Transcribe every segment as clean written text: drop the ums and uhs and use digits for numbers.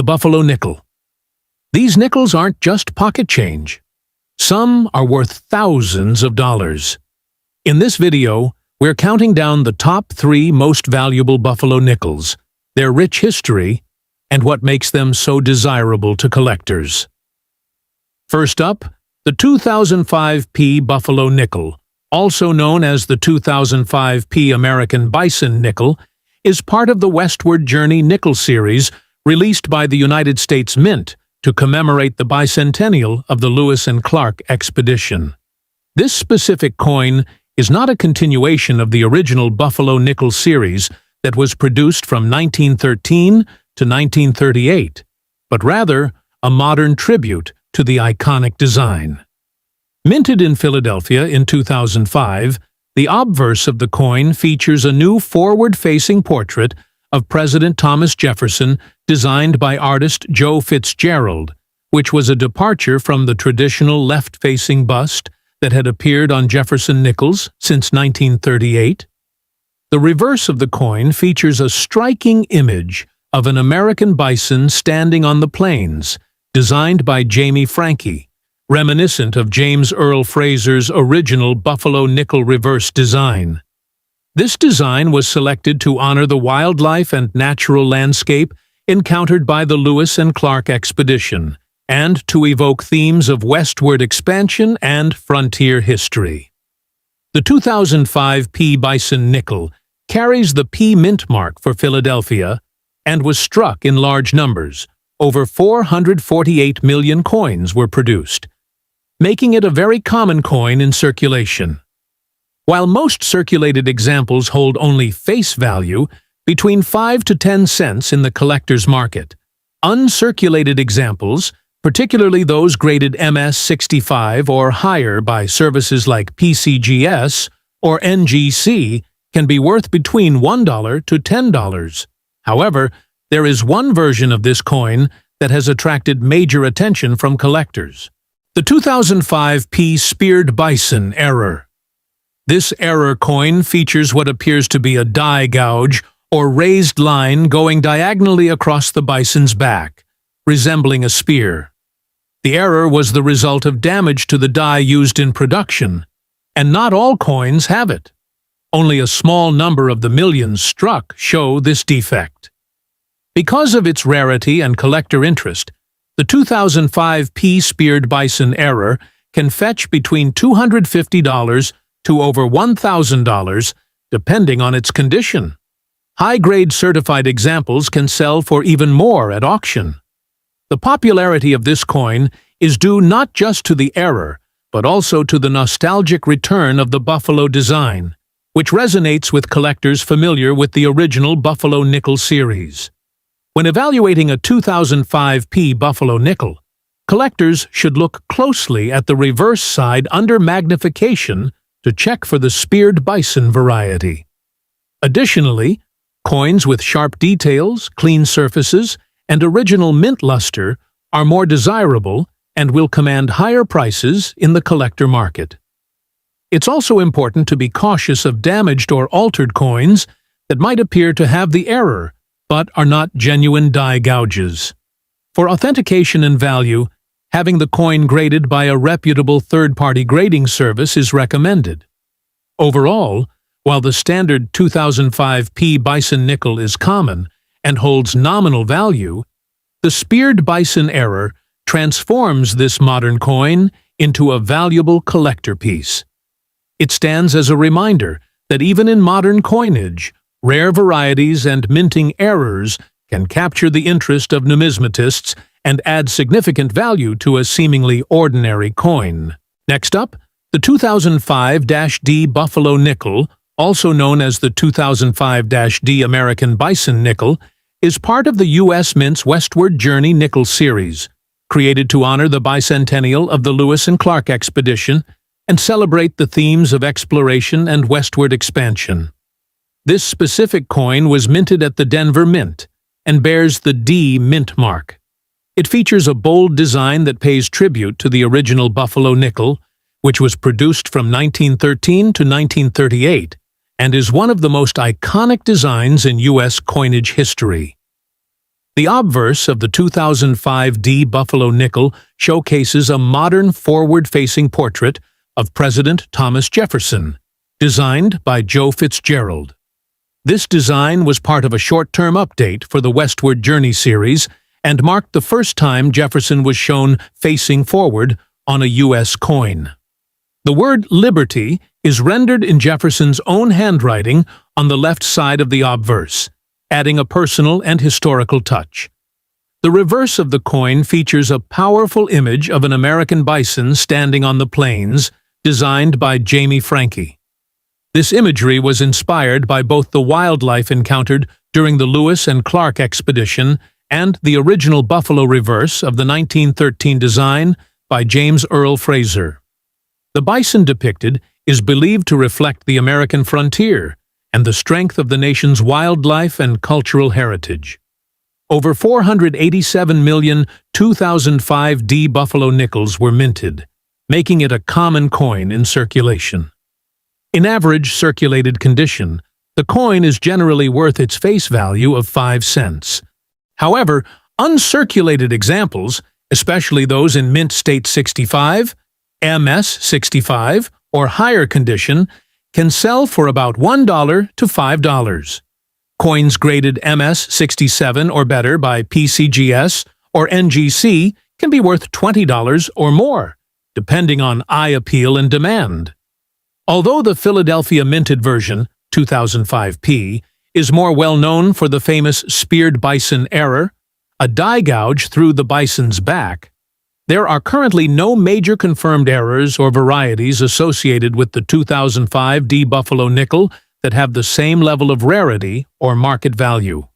the Buffalo nickel. These nickels aren't just pocket change. Some are worth thousands of dollars. In this video, we're counting down the top 3 most valuable Buffalo nickels, their rich history, and what makes them so desirable to collectors. First up, the 2005p Buffalo nickel, also known as the 2005p American Bison nickel, is part of the Westward Journey nickel series released by the United States Mint to commemorate the bicentennial of the Lewis and Clark expedition. This specific coin is not a continuation of the original Buffalo nickel series that was produced from 1913 to 1938, but rather a modern tribute to the iconic design. Minted in Philadelphia in 2005, the obverse of the coin features a new forward-facing portrait of President Thomas Jefferson designed by artist Joe Fitzgerald, which was a departure from the traditional left-facing bust that had appeared on Jefferson nickels since 1938. The reverse of the coin features a striking image of an American bison standing on the plains, designed by Jamie Franke, reminiscent of James Earl Fraser's original Buffalo nickel reverse design. This design was selected to honor the wildlife and natural landscape encountered by the Lewis and Clark expedition, and to evoke themes of westward expansion and frontier history. The 2005p Bison nickel carries the P Mint mark for Philadelphia and was struck in large numbers. Over 448 million coins were produced, making it a very common coin in circulation. While most circulated examples hold only face value, between 5 to 10 cents in the collector's market, uncirculated examples, particularly those graded MS-65 or higher by services like PCGS or NGC, can be worth between $1 to $10. However, there is one version of this coin that has attracted major attention from collectors: the 2005p Speared Bison Error. This error coin features what appears to be a die gouge or raised line going diagonally across the bison's back, resembling a spear. The error was the result of damage to the die used in production, and not all coins have it. Only a small number of the millions struck show this defect. Because of its rarity and collector interest, the 2005p Speared Bison Error can fetch between $250 to over $1,000, depending on its condition. High-grade certified examples can sell for even more at auction. The popularity of this coin is due not just to the error, but also to the nostalgic return of the Buffalo design, which resonates with collectors familiar with the original Buffalo nickel series. When evaluating a 2005p Buffalo nickel, collectors should look closely at the reverse side under magnification to check for the Speared Bison variety. Additionally, coins with sharp details, clean surfaces, and original mint luster are more desirable and will command higher prices in the collector market. It's also important to be cautious of damaged or altered coins that might appear to have the error but are not genuine die gouges. For authentication and value, having the coin graded by a reputable third-party grading service is recommended. Overall, while the standard 2005p Bison nickel is common and holds nominal value, the Speared Bison Error transforms this modern coin into a valuable collector piece. It stands as a reminder that even in modern coinage, rare varieties and minting errors can capture the interest of numismatists and add significant value to a seemingly ordinary coin. Next up, the 2005-D Buffalo nickel, also known as the 2005-D American Bison nickel, is part of the U.S. Mint's Westward Journey nickel series, created to honor the bicentennial of the Lewis and Clark expedition and celebrate the themes of exploration and westward expansion. This specific coin was minted at the Denver Mint and bears the D Mint mark. It features a bold design that pays tribute to the original Buffalo nickel, which was produced from 1913 to 1938 and is one of the most iconic designs in U.S. coinage history. The obverse of the 2005 D Buffalo nickel showcases a modern forward-facing portrait of President Thomas Jefferson, designed by Joe Fitzgerald. This design was part of a short-term update for the Westward Journey series and marked the first time Jefferson was shown facing forward on a U.S. coin. The word Liberty is rendered in Jefferson's own handwriting on the left side of the obverse, adding a personal and historical touch. The reverse of the coin features a powerful image of an American bison standing on the plains, designed by Jamie Franke. This imagery was inspired by both the wildlife encountered during the Lewis and Clark expedition and the original buffalo reverse of the 1913 design by James Earl Fraser. The bison depicted is believed to reflect the American frontier and the strength of the nation's wildlife and cultural heritage. Over 487 million 2005 D Buffalo nickels were minted, making it a common coin in circulation. In average circulated condition, the coin is generally worth its face value of 5 cents. However, uncirculated examples, especially those in mint state 65, MS 65, or higher condition, can sell for about $1 to $5. Coins graded MS 67 or better by PCGS or NGC can be worth $20 or more, depending on eye appeal and demand. Although the Philadelphia minted version, 2005P, is more well known for the famous speared bison error, a die gouge through the bison's back, there are currently no major confirmed errors or varieties associated with the 2005 D Buffalo nickel that have the same level of rarity or market value.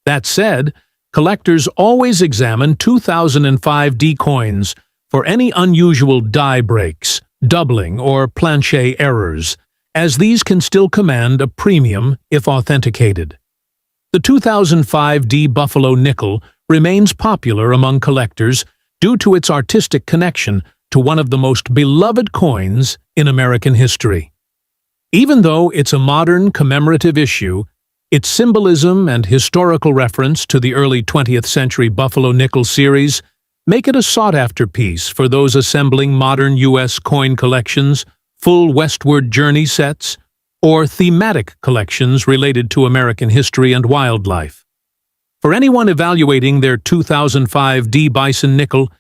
That said, collectors always examine 2005 D coins for any unusual die breaks, doubling, or planchet errors, as these can still command a premium if authenticated. The 2005 D Buffalo nickel remains popular among collectors due to its artistic connection to one of the most beloved coins in American history. Even though it's a modern commemorative issue, its symbolism and historical reference to the early 20th century Buffalo nickel series make it a sought-after piece for those assembling modern U.S. coin collections, full Westward Journey sets, or thematic collections related to American history and wildlife. For anyone evaluating their 2005 D Bison nickel,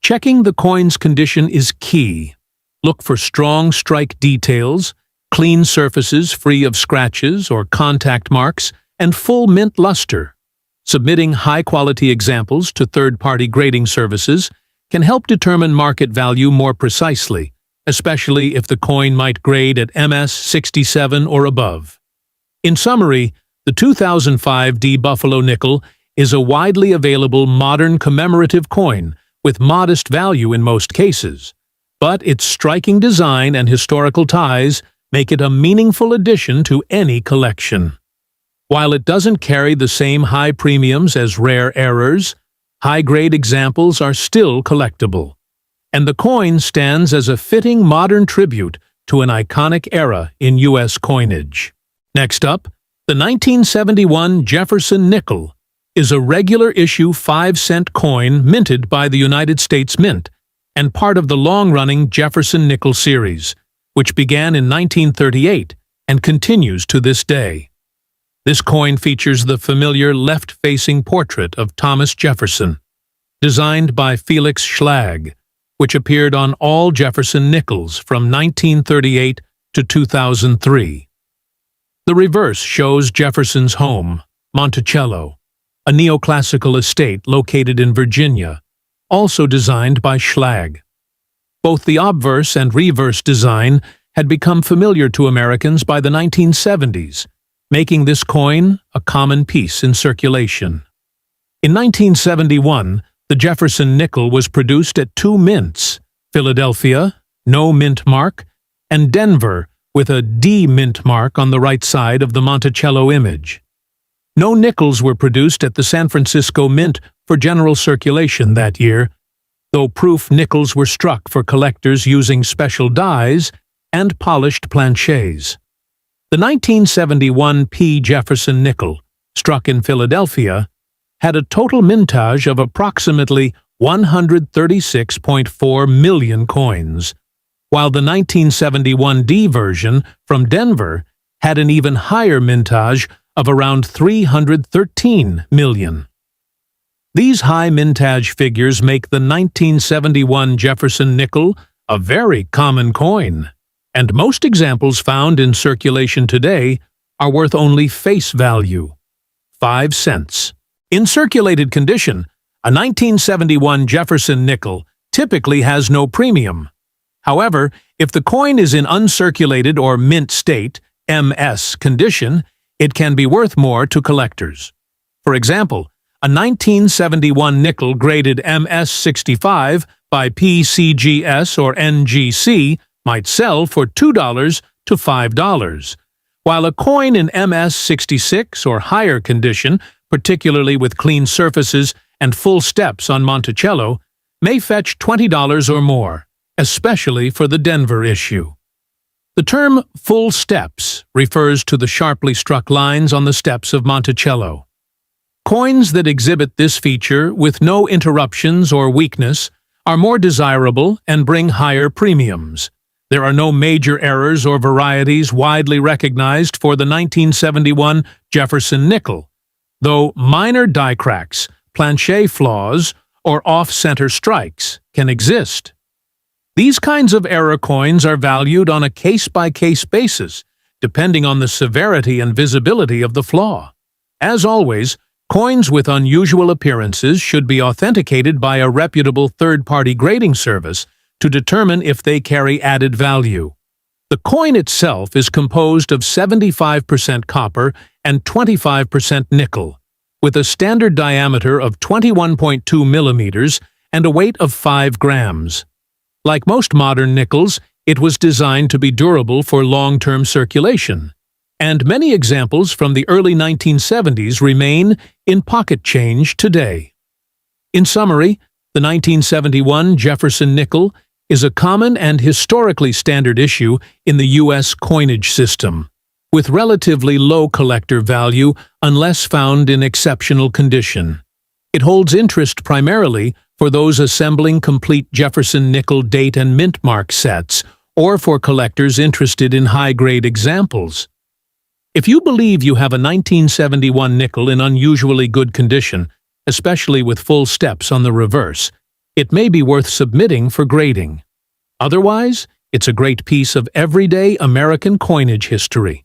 checking the coin's condition is key. Look for strong strike details, clean surfaces free of scratches or contact marks, and full mint luster. Submitting high-quality examples to third-party grading services can help determine market value more precisely, especially if the coin might grade at MS 67 or above. In summary, the 2005 D Buffalo nickel is a widely available modern commemorative coin with modest value in most cases, but its striking design and historical ties make it a meaningful addition to any collection. While it doesn't carry the same high premiums as rare errors, high-grade examples are still collectible, and the coin stands as a fitting modern tribute to an iconic era in U.S. coinage. Next up, the 1971 Jefferson nickel is a regular-issue 5-cent coin minted by the United States Mint and part of the long-running Jefferson nickel series, which began in 1938 and continues to this day. This coin features the familiar left-facing portrait of Thomas Jefferson, designed by Felix Schlag, which appeared on all Jefferson nickels from 1938 to 2003. The reverse shows Jefferson's home, Monticello, a neoclassical estate located in Virginia, also designed by Schlag. Both the obverse and reverse design had become familiar to Americans by the 1970s, making this coin a common piece in circulation. In 1971, the Jefferson nickel was produced at 2 mints, Philadelphia, no mint mark, and Denver, with a D mint mark on the right side of the Monticello image. No nickels were produced at the San Francisco Mint for general circulation that year, though proof nickels were struck for collectors using special dies and polished planchets. The 1971 P. Jefferson nickel, struck in Philadelphia, had a total mintage of approximately 136.4 million coins, while the 1971D version from Denver had an even higher mintage of around 313 million. These high mintage figures make the 1971 Jefferson nickel a very common coin, and most examples found in circulation today are worth only face value, 5 cents. In circulated condition, a 1971 Jefferson nickel typically has no premium. However, if the coin is in uncirculated or mint state, MS condition, it can be worth more to collectors. For example, a 1971 nickel graded MS65 by PCGS or NGC might sell for $2 to $5, while a coin in MS66 or higher condition, particularly with clean surfaces and full steps on Monticello, may fetch $20 or more, especially for the Denver issue. The term full steps refers to the sharply struck lines on the steps of Monticello. Coins that exhibit this feature with no interruptions or weakness are more desirable and bring higher premiums. There are no major errors or varieties widely recognized for the 1971 Jefferson nickel, though minor die cracks, planchet flaws, or off-center strikes can exist. These kinds of error coins are valued on a case-by-case basis, depending on the severity and visibility of the flaw. As always, coins with unusual appearances should be authenticated by a reputable third-party grading service to determine if they carry added value. The coin itself is composed of 75% copper and 25% nickel, with a standard diameter of 21.2 millimeters and a weight of 5 grams. Like most modern nickels, it was designed to be durable for long-term circulation, and many examples from the early 1970s remain in pocket change today. In summary, the 1971 Jefferson nickel is a common and historically standard issue in the U.S. coinage system, with relatively low collector value unless found in exceptional condition. It holds interest primarily for those assembling complete Jefferson nickel date and mint mark sets, or for collectors interested in high-grade examples. If you believe you have a 1971 nickel in unusually good condition, especially with full steps on the reverse, it may be worth submitting for grading. Otherwise, it's a great piece of everyday American coinage history.